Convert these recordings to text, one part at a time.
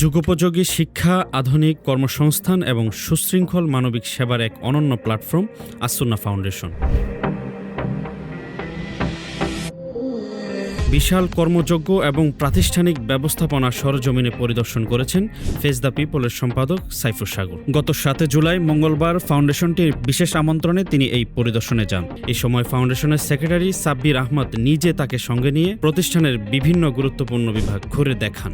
যুগোপযোগী শিক্ষা, আধুনিক কর্মসংস্থান এবং সুশৃঙ্খল মানবিক সেবার এক অনন্য প্ল্যাটফর্ম আস-সুন্নাহ ফাউন্ডেশন। বিশাল কর্মযোগ্য এবং প্রাতিষ্ঠানিক ব্যবস্থাপনা সরজমিনে পরিদর্শন করেছেন ফেস দ্য পিপলের সম্পাদক সাইফুর সাগর। গত 7 জুলাই মঙ্গলবার ফাউন্ডেশনটির বিশেষ আমন্ত্রণে তিনি এই পরিদর্শনে যান। এই সময় ফাউন্ডেশনের সেক্রেটারি সাব্বির আহমদ নিজে তাকে সঙ্গে নিয়ে প্রতিষ্ঠানের বিভিন্ন গুরুত্বপূর্ণ বিভাগ ঘুরে দেখান।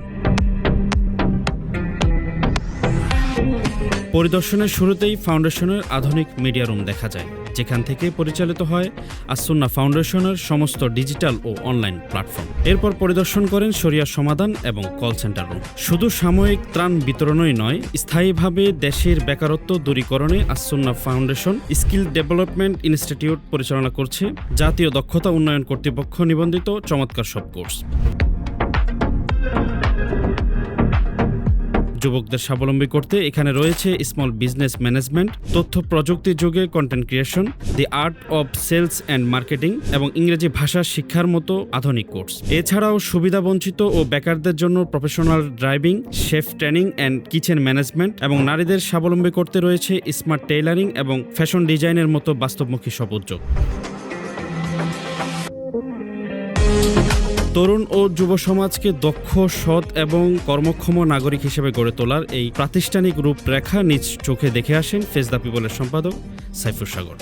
পরিদর্শনের শুরুতেই ফাউন্ডেশনের আধুনিক মিডিয়া রুম দেখা যায়, যেখান থেকে পরিচালিত হয় আস-সুন্নাহ ফাউন্ডেশনের সমস্ত ডিজিটাল ও অনলাইন প্ল্যাটফর্ম। এরপর পরিদর্শন করেন শরিয়া সমাধান এবং কল সেন্টার রুম। শুধু সাময়িক ত্রাণ বিতরণই নয়, স্থায়ীভাবে দেশের বেকারত্ব দূরীকরণে As Sunnah foundation skill development institute পরিচালনা করছে জাতীয় দক্ষতা উন্নয়ন কর্তৃপক্ষ নিবন্ধিত চমৎকার সব কোর্স। যুবকদের স্বাবলম্বী করতে এখানে রয়েছে স্মল বিজনেস ম্যানেজমেন্ট, তথ্য প্রযুক্তি যুগে content creation, the art of sales and marketing এবং ইংরেজি ভাষা শিক্ষার মতো আধুনিক কোর্স। এছাড়াও সুবিধাবঞ্চিত ও বেকারদের জন্য professional driving, chef training and kitchen management এবং নারীদের স্বাবলম্বী করতে রয়েছে স্মার্ট টেইলারিং এবং ফ্যাশন ডিজাইনের মতো বাস্তবমুখী সব উদ্যোগ। তরুণ ও যুব সমাজকে দক্ষ, সৎ এবং কর্মক্ষম নাগরিক হিসেবে গড়ে তোলার এই প্রাতিষ্ঠানিক রূপরেখা নিজ চোখে দেখে আসেন ফেস দ্য পিপলের সম্পাদক সাইফুর সাগর।